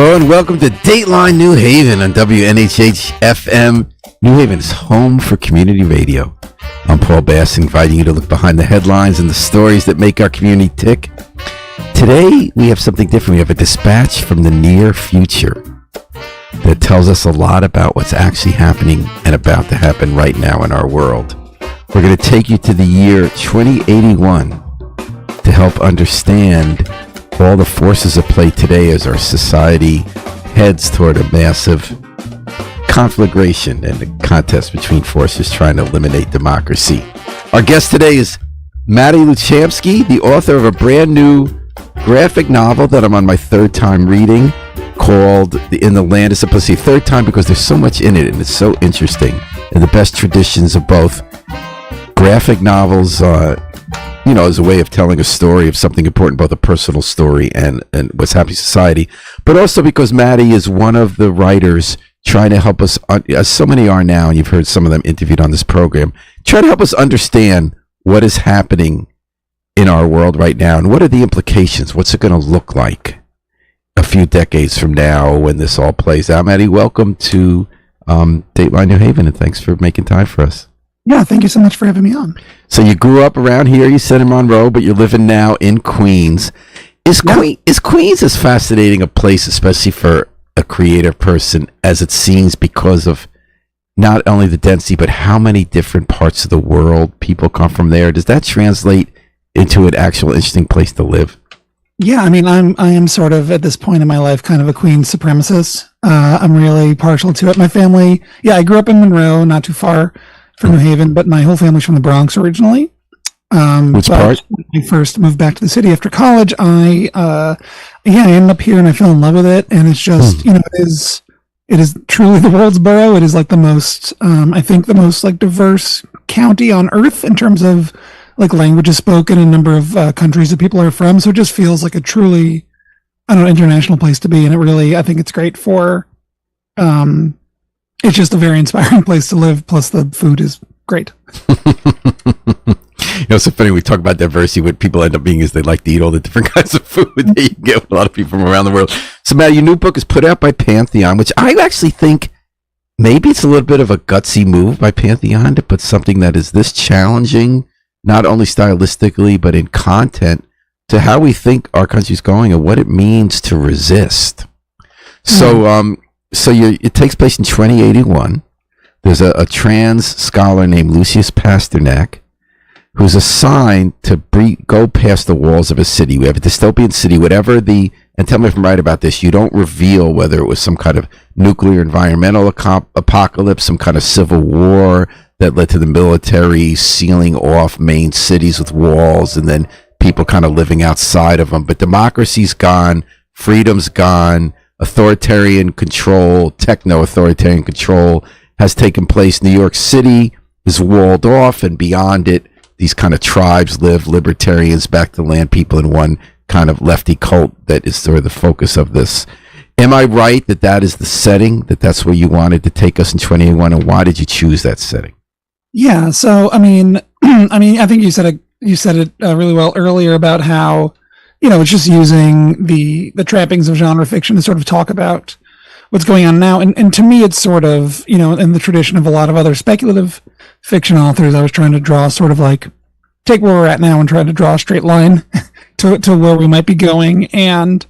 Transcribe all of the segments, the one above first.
Hello and welcome to Dateline New Haven on WNHH FM. New Haven is home for community radio. I'm Paul Bass, inviting you to look behind the headlines and the stories that make our community tick. Today, we have something different. We have a dispatch from the near future that tells us a lot about what's actually happening and about to happen right now in our world. We're going to take you to the year 2081 to help understand all the forces at play today as our society heads toward a massive conflagration and a contest between forces trying to eliminate democracy. Our guest today is Mattie Lubchansky, the author of a brand new graphic novel that I'm on my third time reading called In the Land of Simplicity. Third time because there's so much in it and it's so interesting. And the best traditions of both graphic novels, as a way of telling a story of something important, both a personal story and what's happening in society, but also because Mattie is one of the writers trying to help us, as so many are now, and you've heard some of them interviewed on this program, try to help us understand what is happening in our world right now and what are the implications. What's it going to look like a few decades from now when this all plays out? Mattie, welcome to Dateline New Haven, and thanks for making time for us. Yeah, thank you so much for having me on. So you grew up around here, you said in Monroe, but you're living now in Queens. Is Queens as fascinating a place, especially for a creative person, as it seems because of not only the density, but how many different parts of the world people come from there? Does that translate into an actual interesting place to live? Yeah, I mean, I am sort of, at this point in my life, kind of a Queens supremacist. I'm really partial to it. My family, I grew up in Monroe, not too far from New Haven, but my whole family's from the Bronx originally. Which part? When I first moved back to the city after college, I ended up here and I fell in love with it. And it's just, it is truly the world's borough. It is like the most, I think the most like diverse county on earth in terms of like languages spoken and number of countries that people are from. So it just feels like a truly, international place to be. And it really, I think it's great for, it's just a very inspiring place to live. Plus, the food is great. It's so funny. We talk about diversity. What people end up being is they like to eat all the different kinds of food that you get with a lot of people from around the world. So, Matt, your new book is put out by Pantheon, which I actually think maybe it's a little bit of a gutsy move by Pantheon to put something that is this challenging, not only stylistically, but in content, to how we think our country's going and what it means to resist. So, it takes place in 2081. There's a trans scholar named Lucius Pasternak who's assigned to go past the walls of a city. We have a dystopian city, and tell me if I'm right about this, you don't reveal whether it was some kind of nuclear environmental apocalypse, some kind of civil war that led to the military sealing off main cities with walls and then people kind of living outside of them. But democracy's gone, freedom's gone, authoritarian control, techno-authoritarian control has taken place. New York City is walled off, and beyond it, these kind of tribes live, libertarians, back to land people in one kind of lefty cult that is sort of the focus of this. Am I right that is the setting, that's where you wanted to take us in 2081, and why did you choose that setting? Yeah, so, I mean, I think you said it really well earlier about how, it's just using the trappings of genre fiction to sort of talk about what's going on now. And to me, it's sort of, in the tradition of a lot of other speculative fiction authors, I was trying to draw sort of like, take where we're at now and try to draw a straight line to where we might be going. And,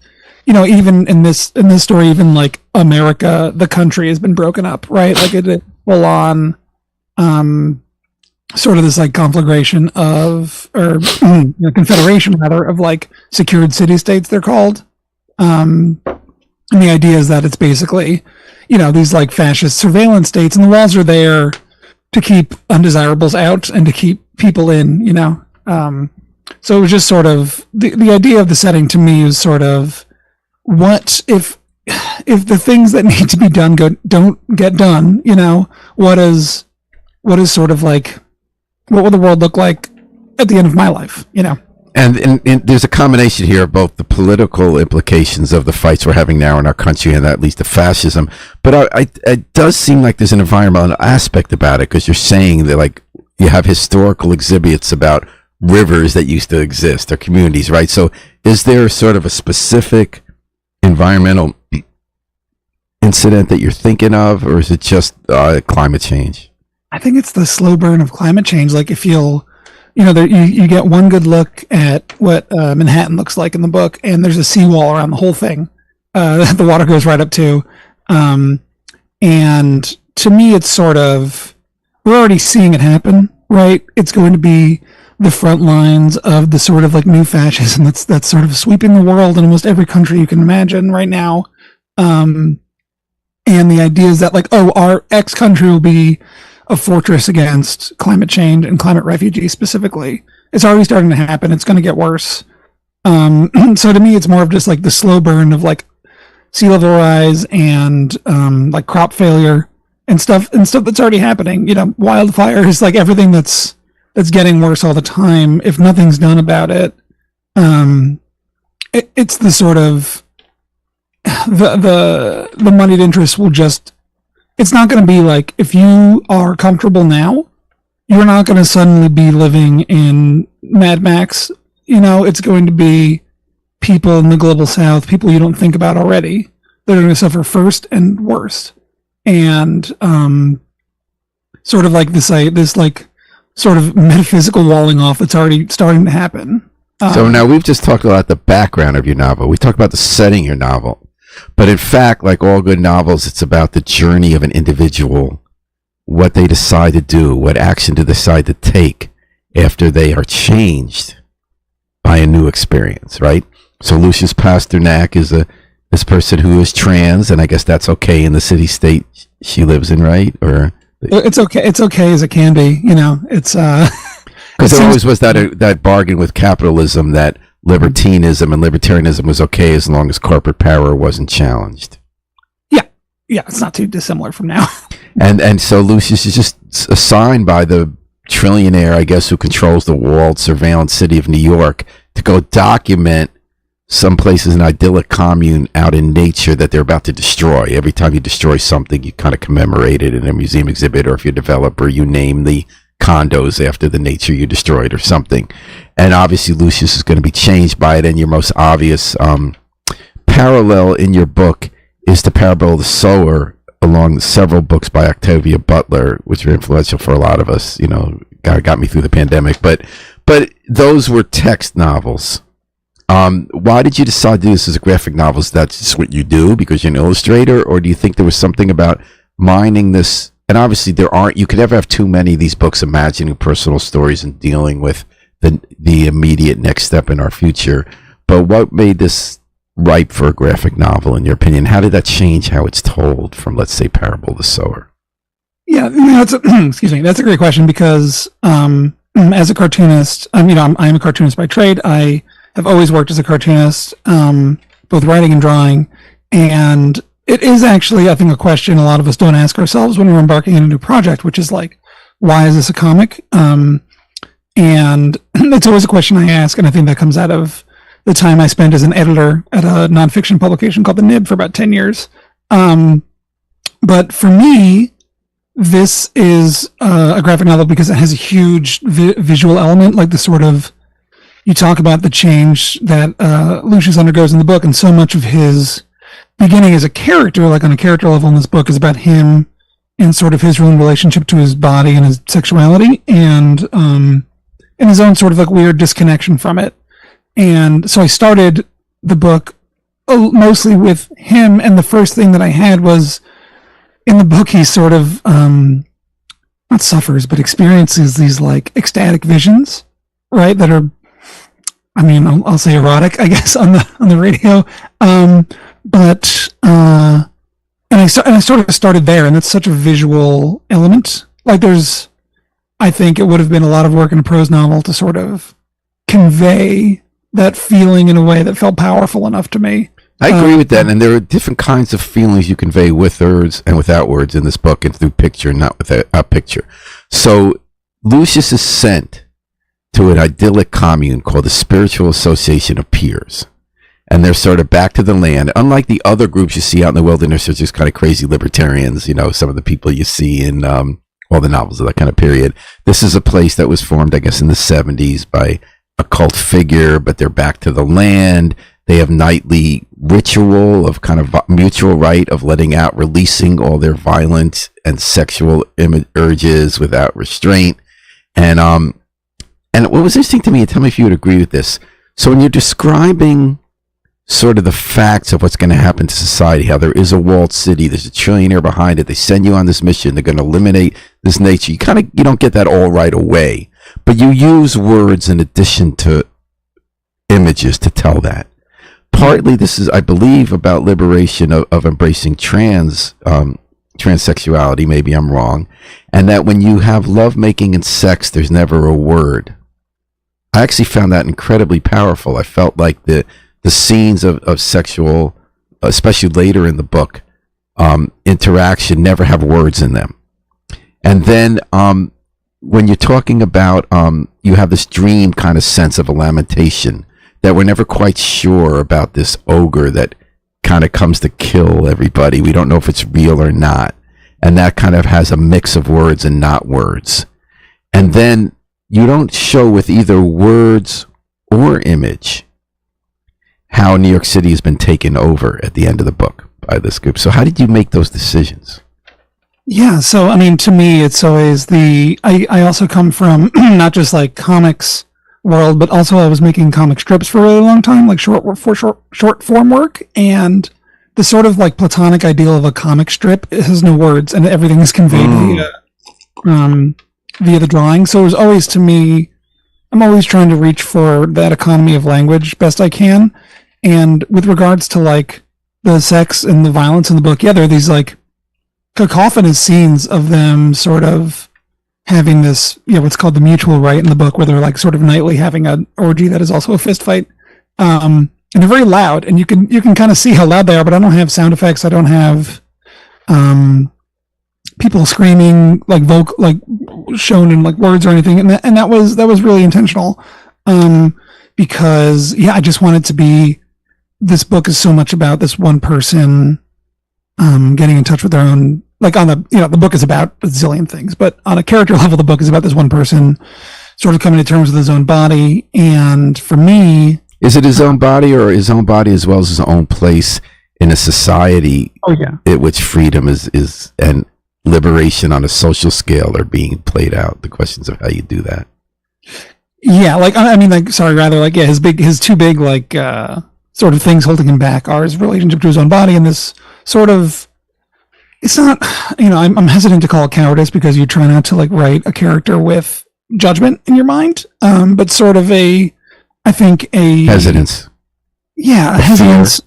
even in this story, even like America, the country has been broken up, right? Like it full on, sort of this like conflagration confederation rather of like secured city states, they're called. And the idea is that it's basically, these like fascist surveillance states, and the walls are there to keep undesirables out and to keep people in, so it was just sort of the idea of the setting to me is sort of what if the things that need to be done don't get done, what is sort of like, what will the world look like at the end of my life, And there's a combination here of both the political implications of the fights we're having now in our country and that leads to fascism. But it does seem like there's an environmental aspect about it, because you're saying that like you have historical exhibits about rivers that used to exist or communities, right? So is there sort of a specific environmental incident that you're thinking of, or is it just climate change? I think it's the slow burn of climate change. Like if you'll, you get one good look at what Manhattan looks like in the book, and there's a seawall around the whole thing that the water goes right up to. And to me, it's sort of, we're already seeing it happen, right? It's going to be the front lines of the sort of like new fascism that's sort of sweeping the world in almost every country you can imagine right now. And the idea is that like, oh, our X country will be a fortress against climate change and climate refugees specifically. It's already starting to happen. It's going to get worse. So to me, it's more of just like the slow burn of like sea level rise and like crop failure and stuff that's already happening. Wildfires, like everything that's getting worse all the time if nothing's done about it. It's the sort of the moneyed interest will just, it's not going to be like, if you are comfortable now, you're not going to suddenly be living in Mad Max. It's going to be people in the global south, people you don't think about already, that are going to suffer first and worst. And sort of like this like sort of metaphysical walling off that's already starting to happen. So now we've just talked about the background of your novel. We talked about the setting of your novel. But in fact, like all good novels, it's about the journey of an individual, what they decide to do, what action to decide to take after they are changed by a new experience, right? So Lucius Pasternak is this person who is trans, and I guess that's okay in the city-state she lives in, right? Or it's okay. It's okay as it can be. It's because there always was that bargain with capitalism that libertinism and libertarianism was okay as long as corporate power wasn't challenged. Yeah, it's not too dissimilar from now. and so Lucius is just assigned by the trillionaire, I guess, who controls the walled surveillance city of New York to go document some places, an idyllic commune out in nature that they're about to destroy. Every time you destroy something, you kind of commemorate it in a museum exhibit, or if you're a developer, you name the condos after the nature you destroyed or something. And obviously Lucius is going to be changed by it, and your most obvious parallel in your book is the parable of the sower, along several books by Octavia Butler, which are influential for a lot of us. Got me through the pandemic, but those were text novels. Why did you decide to do this as a graphic novel? Is that just what you do because you're an illustrator, or do you think there was something about mining this? And obviously you could never have too many of these books imagining personal stories and dealing with the immediate next step in our future. But what made this ripe for a graphic novel, in your opinion? How did that change how it's told from, let's say, Parable of the Sower? Yeah, excuse me. That's a great question because as a cartoonist, I'm a cartoonist by trade. I have always worked as a cartoonist, both writing and drawing. And it is actually, I think, a question a lot of us don't ask ourselves when we're embarking on a new project, which is like, why is this a comic? And it's always a question I ask, and I think that comes out of the time I spent as an editor at a nonfiction publication called The Nib for about 10 years. But for me, this is a graphic novel because it has a huge visual element, like the sort of, you talk about the change that Lucius undergoes in the book, and so much of his beginning as a character, like on a character level in this book, is about him and sort of his own relationship to his body and his sexuality, and his own sort of like weird disconnection from it. And so I started the book mostly with him, and the first thing that I had was, in the book, he sort of not suffers, but experiences these like ecstatic visions, right? That are, I'll say erotic, I guess, on the radio. And I sort of started there, and that's such a visual element. Like I think it would have been a lot of work in a prose novel to sort of convey that feeling in a way that felt powerful enough to me. I agree with that, and there are different kinds of feelings you convey with words and without words in this book, and through picture, not without a picture. So Lucius is sent to an idyllic commune called the Spiritual Association of Peers, and they're sort of back to the land. Unlike the other groups you see out in the wilderness, are just kind of crazy libertarians, some of the people you see in all the novels of that kind of period. This is a place that was formed, I guess, in the 70s by a cult figure, but they're back to the land. They have nightly ritual of kind of mutual rite of letting out, releasing all their violent and sexual urges without restraint. And what was interesting to me, and tell me if you would agree with this. So when you're describing sort of the facts of what's going to happen to society, how there is a walled city, there's a trillionaire behind it, they send you on this mission, they're going to eliminate this nature. You don't get that all right away, but you use words in addition to images to tell that. Partly this is, I believe, about liberation of embracing transsexuality, maybe I'm wrong, and that when you have lovemaking and sex, there's never a word. I actually found that incredibly powerful. I felt like the scenes of sexual, especially later in the book, interaction never have words in them. And then when you're talking about, you have this dream kind of sense of a lamentation that we're never quite sure about this ogre that kind of comes to kill everybody. We don't know if it's real or not. And that kind of has a mix of words and not words. And then you don't show with either words or image how New York City has been taken over at the end of the book by this group. So how did you make those decisions? Yeah, so I mean, to me, it's always I also come from not just like comics world, but also I was making comic strips for a really long time, like short form work, and the sort of like platonic ideal of a comic strip, it has no words and everything is conveyed via the drawing. So it was always, to me, I'm always trying to reach for that economy of language best I can. And with regards to like the sex and the violence in the book, yeah, there are these like cacophonous scenes of them sort of having this, what's called the mutual rite in the book, where they're like sort of nightly having an orgy that is also a fist fight. And they're very loud, and you can kind of see how loud they are, but I don't have sound effects. I don't have people screaming like shown in like words or anything. And that was really intentional. Because I just want it to be, this book is so much about this one person getting in touch with their own, like on the book is about a zillion things, but on a character level, the book is about this one person sort of coming to terms with his own body. And for me, is it his own body, or his own body as well as his own place in a society in which freedom is and liberation on a social scale are being played out? The questions of how you do that. Yeah, like I mean, like his two big like sort of things holding him back are his relationship to his own body and this sort of, it's not, I'm hesitant to call it cowardice because you try not to like write a character with judgment in your mind, but sort of a hesitance. Yeah, a hesitance.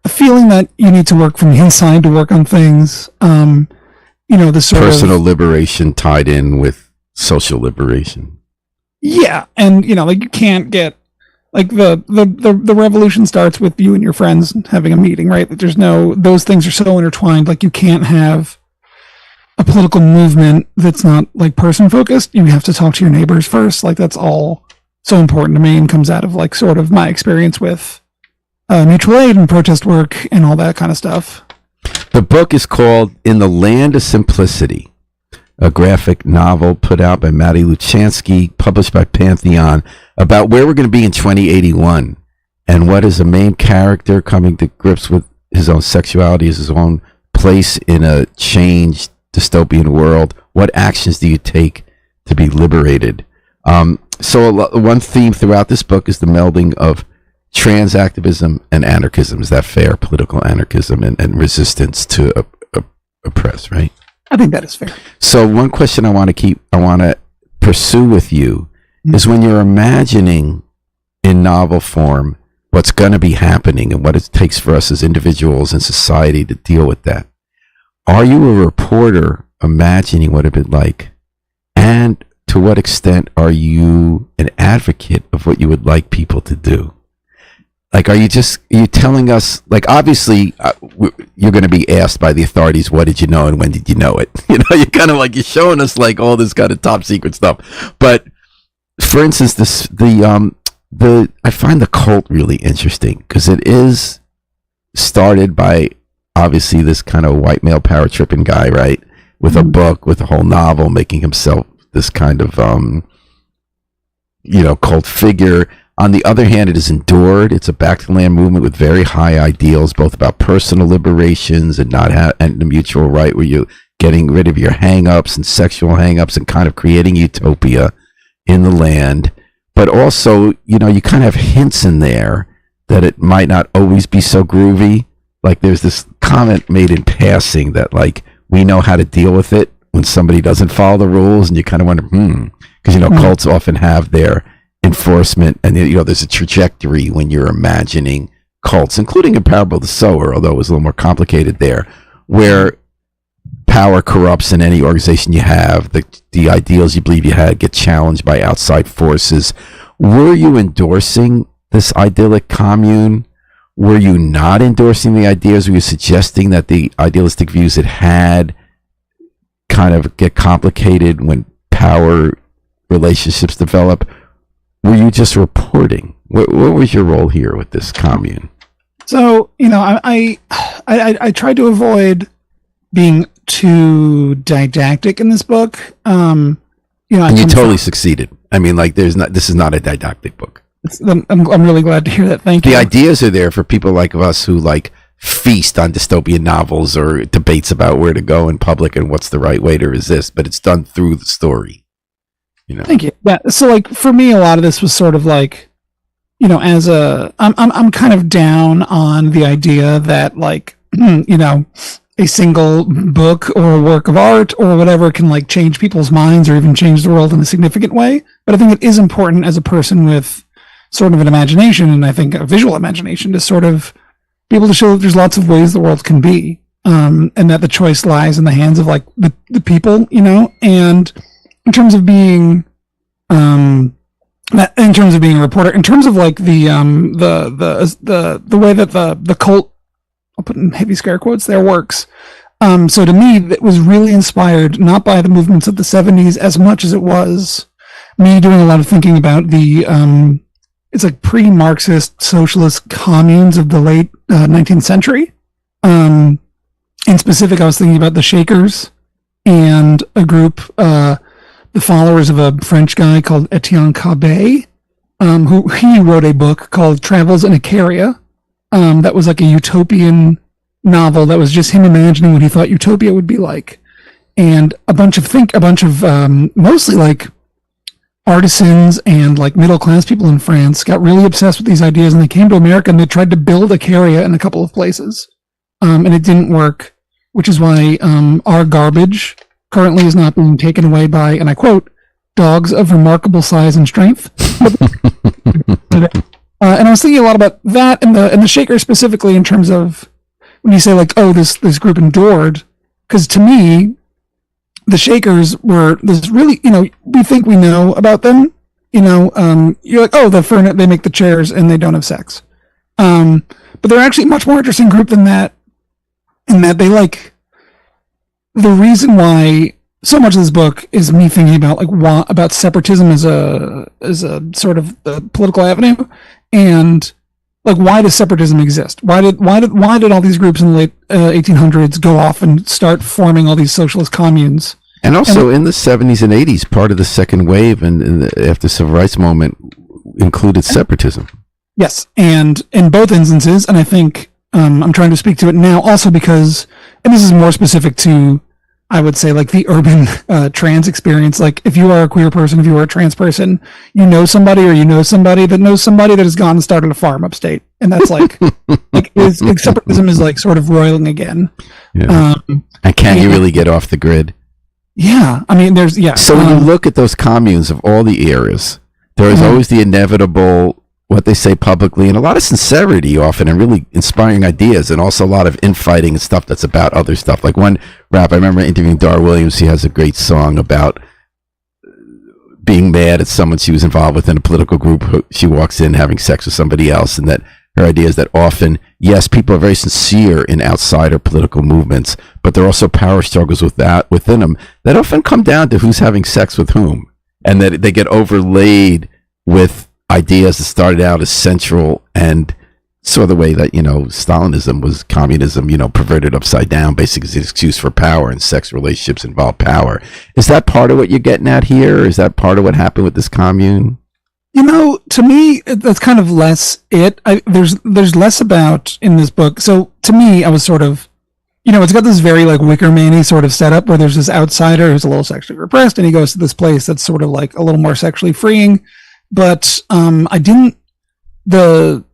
A feeling that you need to work from the inside to work on things. The sort personal liberation tied in with social liberation. Yeah, and like you can't get like the revolution starts with you and your friends having a meeting, right? That there's those things are so intertwined. Like you can't have a political movement that's not like person focused. You have to talk to your neighbors first. Like that's all so important to me and comes out of like sort of my experience with mutual aid and protest work and all that kind of stuff. The book is called In the Land of Simplicity, a graphic novel put out by Mattie Lubchansky, published by Pantheon, about where we're going to be in 2081 and what is the main character coming to grips with his own sexuality, his own place in a changed dystopian world. What actions do you take to be liberated? So one theme throughout this book is the melding of trans activism and anarchism. Is that fair? Political anarchism and resistance to oppress, right? I think that is fair. So one question I want to pursue with you is when you're imagining in novel form what's going to be happening and what it takes for us as individuals and society to deal with that. Are you a reporter imagining what it'd be like? And to what extent are you an advocate of what you would like people to do? Like, are you telling us, like, obviously you're going to be asked by the authorities, what did you know and when did you know it? You're kind of like, you're showing us like all this kind of top secret stuff. But for instance, I find the cult really interesting because it is started by obviously this kind of white male power tripping guy, right? With a book, with a whole novel, making himself this kind of, cult figure. On the other hand, it is endured. It's a back to the land movement with very high ideals, both about personal liberations and and the mutual right, where you're getting rid of your hang-ups and sexual hang-ups and kind of creating utopia in the land. But also, you kind of have hints in there that it might not always be so groovy. Like there's this comment made in passing that like, we know how to deal with it when somebody doesn't follow the rules, and you kind of wonder, because cults often have their enforcement, and there's a trajectory when you're imagining cults, including in Parable of the Sower, although it was a little more complicated there, where power corrupts in any organization you have. The ideals you believe you had get challenged by outside forces. Were you endorsing this idyllic commune? Were you not endorsing the ideas? Were you suggesting that the idealistic views it had kind of get complicated when power relationships develop? Were you just reporting? What was your role here with this commune? So, I tried to avoid being too didactic in this book. And you totally succeeded. I mean, like, this is not a didactic book. I'm really glad to hear that. Thank you. The ideas are there for people like us who like feast on dystopian novels or debates about where to go in public and what's the right way to resist, but it's done through the story. Thank you. Yeah. So like for me, a lot of this was sort of like, I'm kind of down on the idea that like, a single book or a work of art or whatever can like change people's minds or even change the world in a significant way. But I think it is important as a person with sort of an imagination, and I think a visual imagination, to sort of be able to show that there's lots of ways the world can be, and that the choice lies in the hands of like the people, and in terms of being, in terms of being a reporter, in terms of like the way that the cult, I'll put in heavy scare quotes there, works. So to me, it was really inspired not by the movements of the 70s as much as it was me doing a lot of thinking about the, it's like pre-Marxist socialist communes of the late 19th century. In specific, I was thinking about the Shakers and a group, the followers of a French guy called Etienne Cabet, who he wrote a book called Travels in Icaria. That was like a utopian novel that was just him imagining what he thought utopia would be like. And a bunch of mostly like artisans and like middle class people in France got really obsessed with these ideas, and they came to America and they tried to build Icaria in a couple of places. And it didn't work, which is why our garbage currently is not being taken away by, and I quote, dogs of remarkable size and strength. And I was thinking a lot about that and the Shaker specifically, in terms of when you say like, oh, this group endured, because to me, the Shakers were this really, we think we know about them, you're like, oh, they make the chairs and they don't have sex. But they're actually a much more interesting group than that, in that they like, the reason why so much of this book is me thinking about like about separatism as a sort of political avenue, and like, why does separatism exist? Why did all these groups in the late 1800s go off and start forming all these socialist communes? And also in the 70s and 80s, part of the second wave and after the civil rights moment included separatism. Yes, and in both instances, and I think I'm trying to speak to it now also because, and this is more specific to, I would say, like the urban trans experience. Like if you are a queer person, if you are a trans person, you know somebody that knows somebody that has gone and started a farm upstate. And that's like, separatism is like sort of roiling again. Yeah. And can you really get off the grid? Yeah. I mean, So when you look at those communes of all the eras, there is always the inevitable, what they say publicly, and a lot of sincerity often, and really inspiring ideas, and also a lot of infighting and stuff that's about other stuff. Like one rap, I remember interviewing Dar Williams. He has a great song about being mad at someone she was involved with in a political group. She walks in having sex with somebody else, and that her idea is that often, yes, people are very sincere in outsider political movements, but there are also power struggles within them that often come down to who's having sex with whom, and that they get overlaid with ideas that started out as central, and sort of the way that, Stalinism was communism, perverted upside down, basically as an excuse for power, and sex relationships involve power. Is that part of what you're getting at here? Or is that part of what happened with this commune? To me, that's kind of less it. There's less about in this book. So to me, I was sort of, it's got this very like Wicker Man-y sort of setup where there's this outsider who's a little sexually repressed, and he goes to this place that's sort of like a little more sexually freeing. But I didn't. The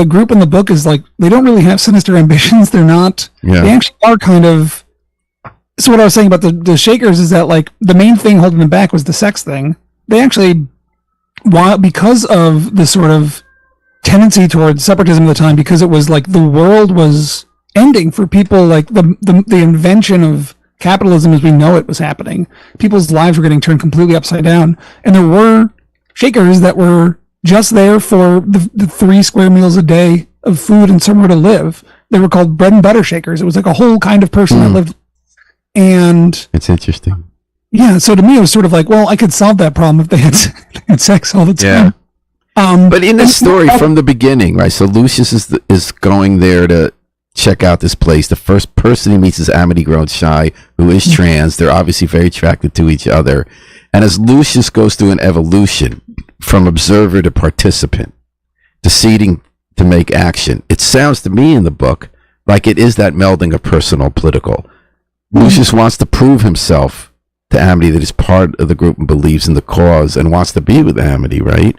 group in the book is like they don't really have sinister ambitions. They're not. Yeah. They actually are kind of. So what I was saying about the Shakers is that like the main thing holding them back was the sex thing. They actually, because of the sort of tendency towards separatism at the time, because it was like the world was ending for people, like the invention of capitalism as we know it was happening. People's lives were getting turned completely upside down, and there were Shakers that were just there for the 3 square meals a day of food and somewhere to live. They were called bread and butter Shakers. It was like a whole kind of person that lived. And it's interesting. Yeah, so to me it was sort of like, well, I could solve that problem if they had sex all the time. Yeah. But in this story from the beginning, right? So Lucius is going there to check out this place. The first person he meets is Amity Grosjean, who is trans. They're obviously very attracted to each other. And as Lucius goes through an evolution from observer to participant, deciding to make action, it sounds to me in the book like it is that melding of personal and political. Lucius wants to prove himself to Amity that he's part of the group and believes in the cause and wants to be with Amity, right?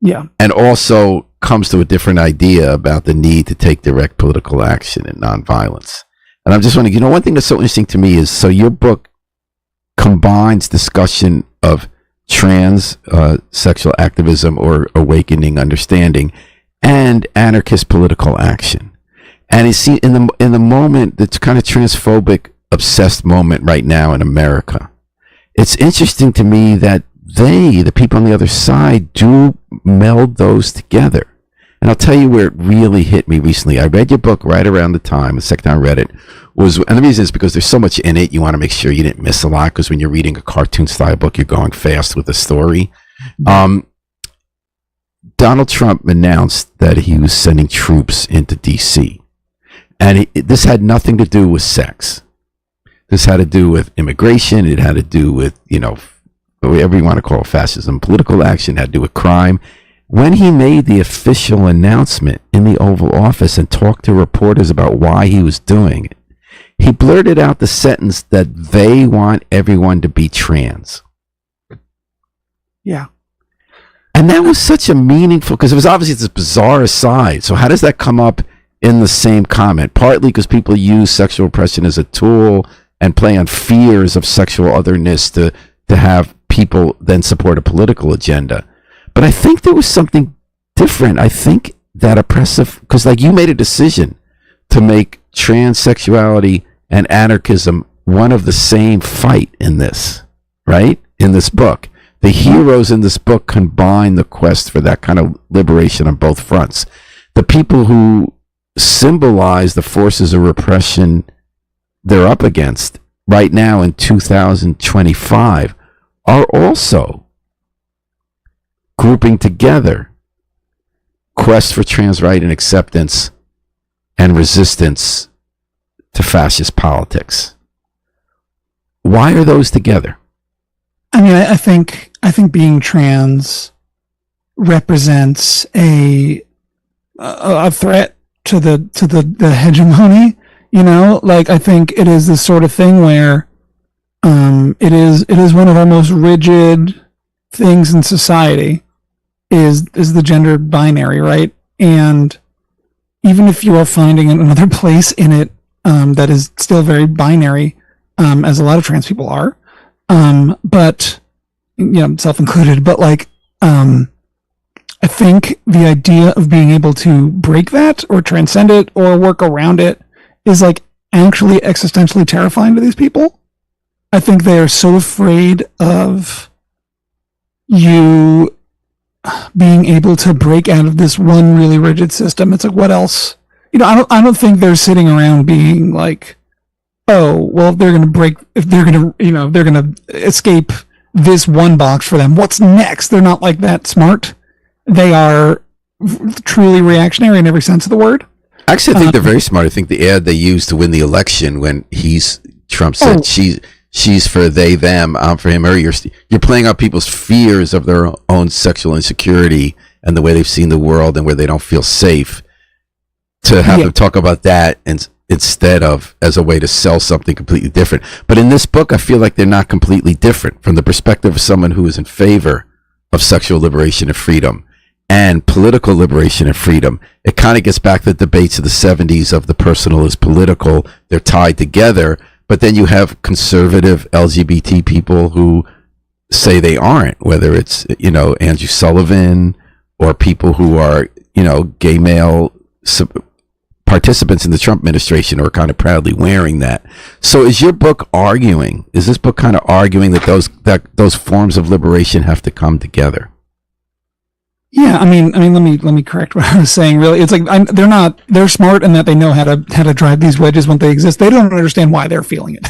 Yeah. And also comes to a different idea about the need to take direct political action and nonviolence. And I'm just wondering, one thing that's so interesting to me is, so your book combines discussion of trans sexual activism or awakening understanding and anarchist political action. And you see in the moment that's kind of transphobic, obsessed moment right now in America, it's interesting to me that the people on the other side, do meld those together. And I'll tell you where it really hit me recently. I read your book right around the time, the second time I read it, and the reason is because there's so much in it, you want to make sure you didn't miss a lot, because when you're reading a cartoon style book, you're going fast with the story. Donald Trump announced that he was sending troops into D.C. And this had nothing to do with sex. This had to do with immigration. It had to do with, whatever you want to call it, fascism. Political action had to do with crime. When he made the official announcement in the Oval Office and talked to reporters about why he was doing it, he blurted out the sentence that they want everyone to be trans. Yeah. And that was such a meaningful, because it was obviously this bizarre aside. So how does that come up in the same comment? Partly because people use sexual repression as a tool and play on fears of sexual otherness to have people then support a political agenda. But I think there was something different. I think that oppressive, because like you made a decision to make transsexuality and anarchism one of the same fight in this, right? In this book. The heroes in this book combine the quest for that kind of liberation on both fronts. The people who symbolize the forces of repression they're up against right now in 2025 are also grouping together quest for trans right and acceptance and resistance to fascist politics. Why are those together? I mean, I think being trans represents a threat to the hegemony. Like I think it is this sort of thing where it is one of our most rigid things in society is the gender binary, right? And even if you are finding another place in it that is still very binary, as a lot of trans people are, but self-included, but like I think the idea of being able to break that or transcend it or work around it is like actually existentially terrifying to these people. I think they are so afraid of you being able to break out of this one really rigid system. It's like, what else? I don't think they're sitting around being like, oh, well, if they're going to escape this one box for them, what's next? They're not like that smart. They are truly reactionary in every sense of the word. Actually, I think they're very smart. I think the ad they used to win the election when Trump said she's for they, them, I'm for him, or you're playing out people's fears of their own sexual insecurity and the way they've seen the world and where they don't feel safe, to have them talk about that and instead of as a way to sell something completely different. But in this book, I feel like they're not completely different from the perspective of someone who is in favor of sexual liberation and freedom and political liberation and freedom. It kind of gets back to the debates of the 70s of the personal is political. They're tied together, but then you have conservative LGBT people who say they aren't, whether it's, Andrew Sullivan or people who are, gay male participants in the Trump administration who are kind of proudly wearing that. So is this book kind of arguing that those forms of liberation have to come together? Yeah, I mean, let me correct what I was saying. Really, it's like they're smart in that they know how to drive these wedges when they exist. They don't understand why they're feeling it.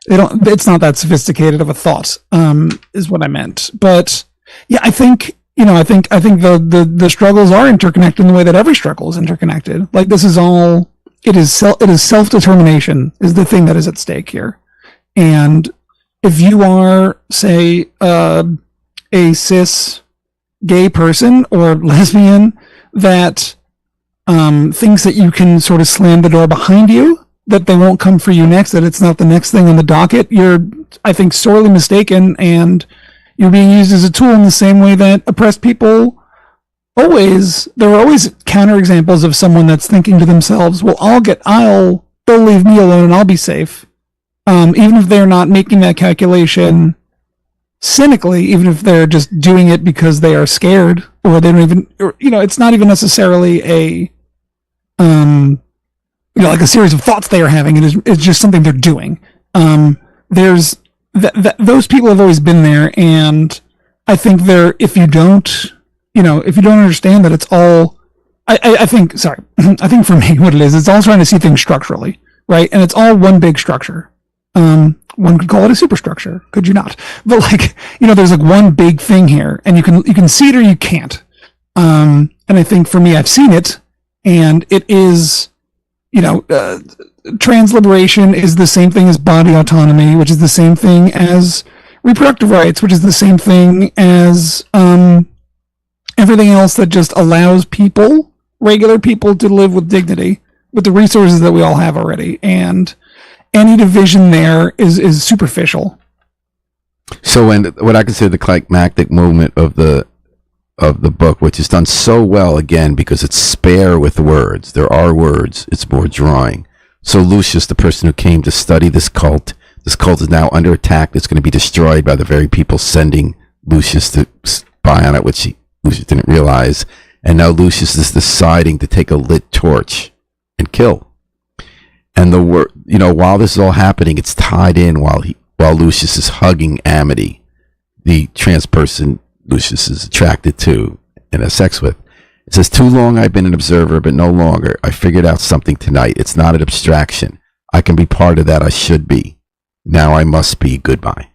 They don't. It's not that sophisticated of a thought, is what I meant. But yeah, I think the struggles are interconnected in the way that every struggle is interconnected. Like this is all. It is self-determination is the thing that is at stake here. And if you are, say, a cis gay person or lesbian that thinks that you can sort of slam the door behind you, that they won't come for you next, that it's not the next thing on the docket, you're, I think, sorely mistaken, and you're being used as a tool in the same way that oppressed people there are always counterexamples of someone that's thinking to themselves, well, they'll leave me alone and I'll be safe. Even if they're not making that calculation cynically, even if they're just doing it because they are scared, or they don't even, it's not even necessarily a, like a series of thoughts they are having. It's just something they're doing. There's those people have always been there, and I think if you don't understand that it's all, I think for me, what it is, it's all trying to see things structurally, right? And it's all one big structure. One could call it a superstructure, could you not? But there's like one big thing here, and you can see it or you can't. And I think for me, I've seen it, and it is, trans liberation is the same thing as body autonomy, which is the same thing as reproductive rights, which is the same thing as everything else that just allows regular people, to live with dignity, with the resources that we all have already. And any division there is superficial. So when what I consider the climactic moment of the book, which is done so well, again, because it's spare with words. There are words. It's more drawing. So Lucius, the person who came to study this cult is now under attack. It's going to be destroyed by the very people sending Lucius to spy on it, which Lucius didn't realize. And now Lucius is deciding to take a lit torch and kill. And while this is all happening, it's tied in while Lucius is hugging Amity, the trans person Lucius is attracted to and has sex with. It says, "Too long I've been an observer, but no longer. I figured out something tonight. It's not an abstraction. I can be part of that. I should be. Now I must be. Goodbye."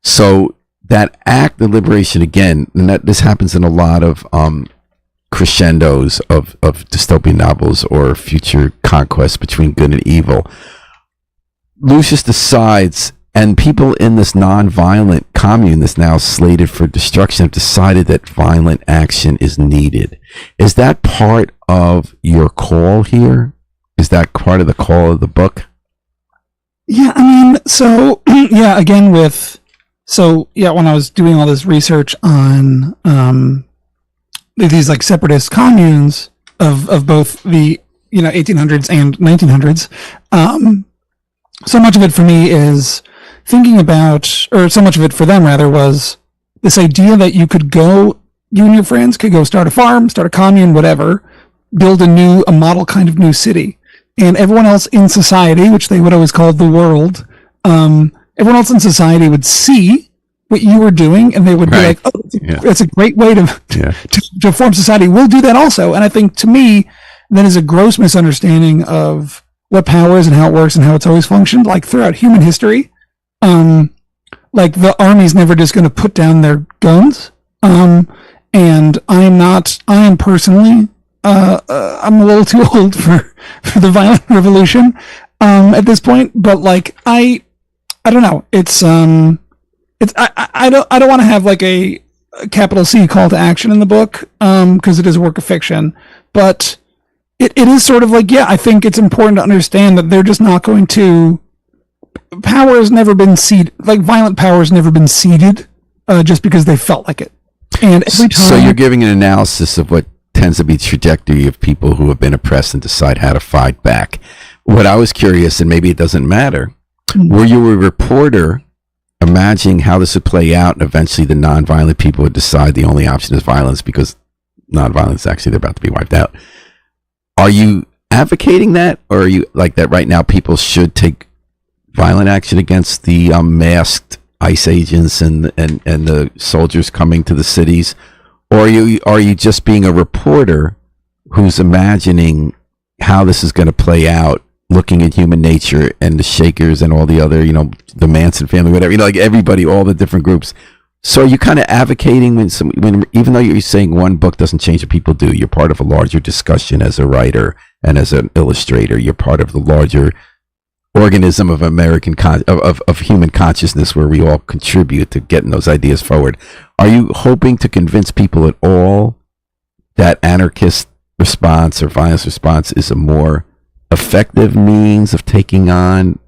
So that act of liberation, again, and this happens in a lot of crescendos of dystopian novels or future conquests between good and evil. Lucius decides, and people in this non-violent commune that's now slated for destruction have decided that violent action is needed. Is that part of your call here? Is that part of the call of the book? Yeah, I mean, so, yeah, again when I was doing all this research on these like separatist communes of both the 1800s and 1900s, so much of it for me is thinking about, or so much of it for them rather, was this idea that you and your friends could go start a farm, start a commune, whatever, build a model kind of new city, and everyone else in society, which they would always call the world, everyone else in society would see what you were doing, and they would be like, "Oh, it's a great way to form society. We'll do that also." And I think, to me, that is a gross misunderstanding of what power is and how it works and how it's always functioned. Like throughout human history, like the army's never just going to put down their guns. And I am personally, I'm a little too old for the violent revolution at this point. But like I don't know. I don't want to have like a capital C call to action in the book, because it is a work of fiction, but it is sort of like, yeah, I think it's important to understand that they're just not going to, power has never been ceded, like violent power has never been ceded, just because they felt like it. And every time, so you're giving an analysis of what tends to be the trajectory of people who have been oppressed and decide how to fight back. What I was curious, and maybe it doesn't matter, were you a reporter imagining how this would play out, and eventually the nonviolent people would decide the only option is violence because nonviolence, actually, they're about to be wiped out? Are you advocating that, or are you like that right now people should take violent action against the masked ICE agents and the soldiers coming to the cities? Or are you just being a reporter who's imagining how this is going to play out, looking at human nature and the Shakers and all the other, the Manson family, whatever, like everybody, all the different groups? So are you kind of advocating when even though you're saying one book doesn't change what people do, you're part of a larger discussion as a writer and as an illustrator, you're part of the larger organism of American of human consciousness where we all contribute to getting those ideas forward. Are you hoping to convince people at all that anarchist response or violence response is a more effective means of taking on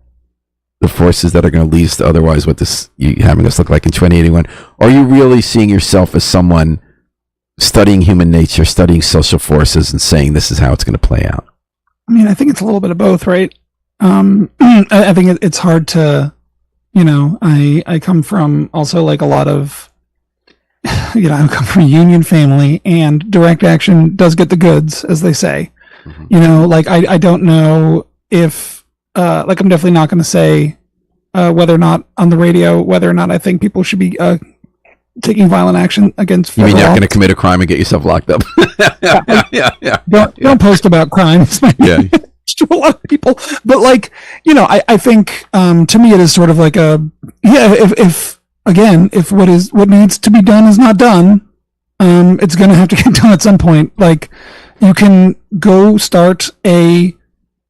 the forces that are going to lead us to otherwise what you having us look like in 2081? Or are you really seeing yourself as someone studying human nature, studying social forces, and saying this is how it's going to play out? I mean, I think it's a little bit of both, right? I think it's hard to, I come from also like a lot of, I come from a union family, and direct action does get the goods, as they say. Mm-hmm. Like I don't know if, like I'm definitely not going to say whether or not on the radio, whether or not I think people should be taking violent action against. You mean you're not going to commit a crime and get yourself locked up? Yeah. Don't post about crimes. Yeah. To a lot of people, but like, I think to me it is sort of like if what needs to be done is not done, it's going to have to get done at some point. Like, you can go start a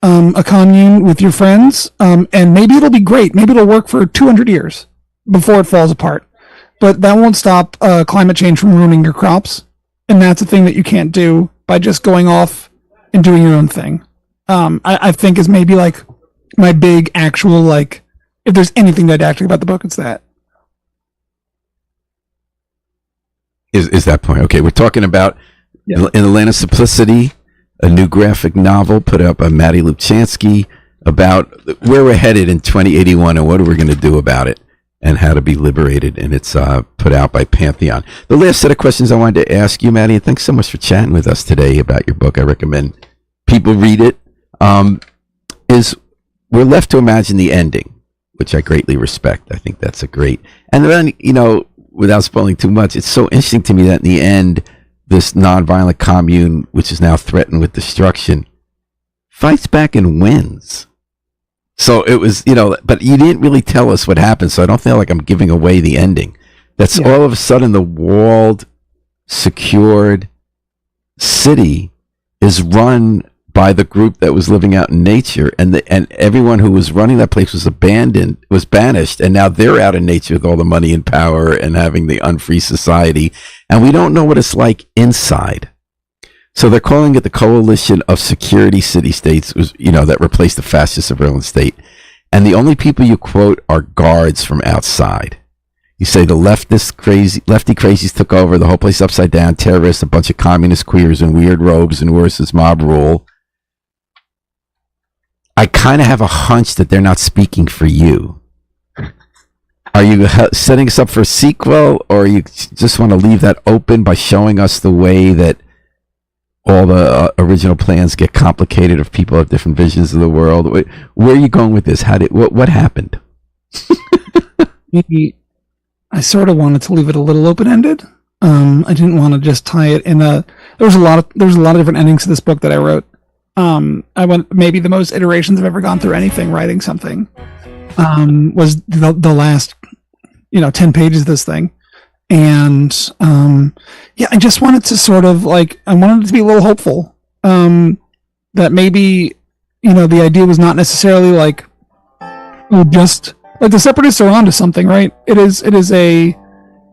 commune with your friends, and maybe it'll be great. Maybe it'll work for 200 years before it falls apart. But that won't stop climate change from ruining your crops. And that's a thing that you can't do by just going off and doing your own thing. I think is maybe like my big actual, like, if there's anything didactic about the book, it's that. Is that point? Okay, we're talking about In the Land of Simplicity, a new graphic novel put out by Mattie Lubchansky about where we're headed in 2081 and what are we going to do about it and how to be liberated. And it's put out by Pantheon. The last set of questions I wanted to ask you, Mattie, and thanks so much for chatting with us today about your book. I recommend people read it. Is we're left to imagine the ending, which I greatly respect. I think that's a great, and then, without spoiling too much, it's so interesting to me that in the end, this nonviolent commune, which is now threatened with destruction, fights back and wins. So it was, but you didn't really tell us what happened, so I don't feel like I'm giving away the ending. That's all of a sudden the walled, secured city is run by the group that was living out in nature, and everyone who was running that place was banished, and now they're out in nature with all the money and power and having the unfree society, and we don't know what it's like inside. So they're calling it the Coalition of Security City-States, that replaced the fascist surveillance state, and the only people you quote are guards from outside. You say the lefty crazies took over, the whole place upside down, terrorists, a bunch of communist queers in weird robes, and worse is mob rule. I kind of have a hunch that they're not speaking for you. Are you setting us up for a sequel, or you just want to leave that open by showing us the way that all the original plans get complicated if people have different visions of the world? Where are you going with this? What happened? I sort of wanted to leave it a little open-ended. I didn't want to just tie it in there was a lot of different endings to this book that I wrote. I went, maybe the most iterations I've ever gone through anything, writing something, was the last, 10 pages of this thing. And, I just wanted to sort of I wanted it to be a little hopeful, that maybe, the idea was not necessarily just like the separatists are onto something, right? It is a.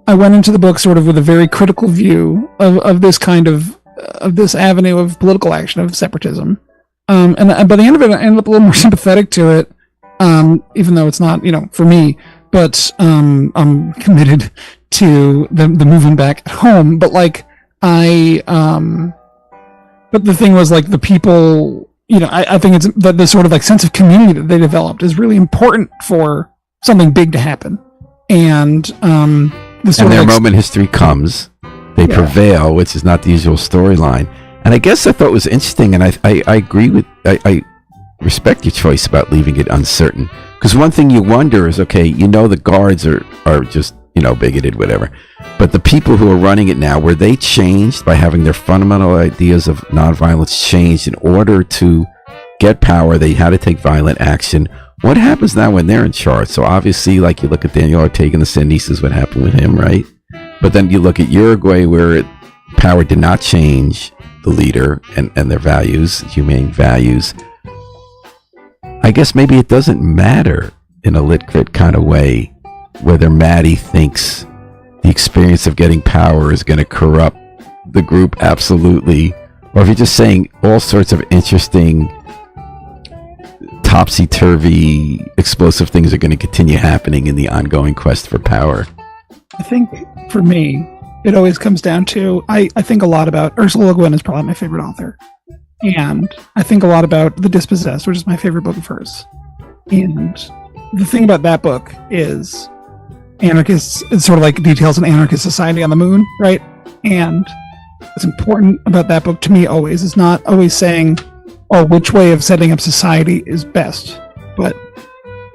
I went into the book sort of with a very critical view of this kind of this avenue of political action of separatism, and by the end of it, I ended up a little more sympathetic to it, even though it's not, for me. But I'm committed to the moving back at home. But like but the thing was like the people. I think it's the sort of like sense of community that they developed is really important for something big to happen, and their moment in history comes, they prevail, which is not the usual storyline. And I guess I thought it was interesting, and I agree with, I respect your choice about leaving it uncertain. Because one thing you wonder is, okay, the guards are just, bigoted, whatever. But the people who are running it now, were they changed by having their fundamental ideas of nonviolence changed in order to get power? They had to take violent action. What happens now when they're in charge? So obviously, like you look at Daniel Ortega and the Sandinistas, what happened with him, right? But then you look at Uruguay, where power did not change the leader and their values, humane values. I guess maybe it doesn't matter in a lit-crit kind of way whether Mattie thinks the experience of getting power is going to corrupt the group absolutely, or if you're just saying all sorts of interesting topsy-turvy explosive things are going to continue happening in the ongoing quest for power. I think for me, it always comes down to, I think a lot about Ursula Le Guin is probably my favorite author. And I think a lot about The Dispossessed, which is my favorite book of hers. And the thing about that book is anarchists, it's sort of like details an anarchist society on the moon, right? And what's important about that book to me always is not always saying, which way of setting up society is best, but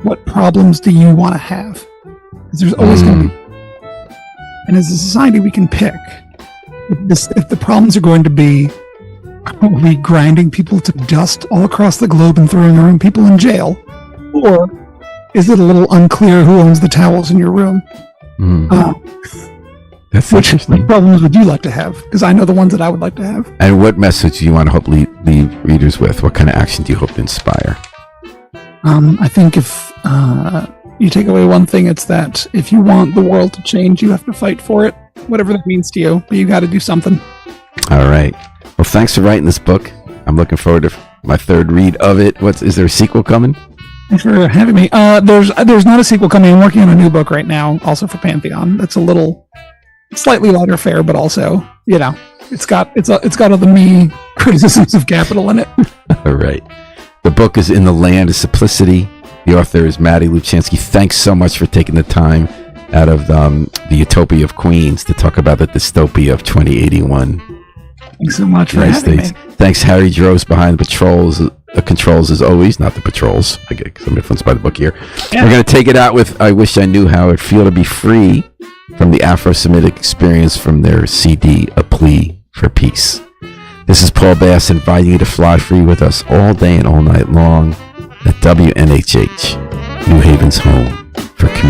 what problems do you want to have? Because there's always going to be. And as a society, we can pick. If the problems are going to be, are we grinding people to dust all across the globe and throwing our own people in jail? Or is it a little unclear who owns the towels in your room? That's which interesting. Problems would you like to have? Because I know the ones that I would like to have. And what message do you want to hopefully leave readers with? What kind of action do you hope to inspire? I think if you take away one thing, it's that if you want the world to change, you have to fight for it, whatever that means to you. But you got to do something. All right. Well, thanks for writing this book. I'm looking forward to my third read of it. Is there a sequel coming? Thanks for having me. There's not a sequel coming. I'm working on a new book right now, also for Pantheon. That's a little slightly lighter fare, but also, it's got all the me criticisms of capital in it. All right. The book is In the Land of Simplicity. The author is Mattie Lubchansky. Thanks so much for taking the time out of the Utopia of Queens to talk about the dystopia of 2081. Thanks so much for having me. Thanks, Harry Droz behind the controls as always, not the patrols. I get some influenced by the book here. Yeah. We're going to take it out with I Wish I Knew How It'd Feel to Be Free from the Afro-Semitic Experience from their CD, A Plea for Peace. This is Paul Bass inviting you to fly free with us all day and all night long at WNHH, New Haven's home for community.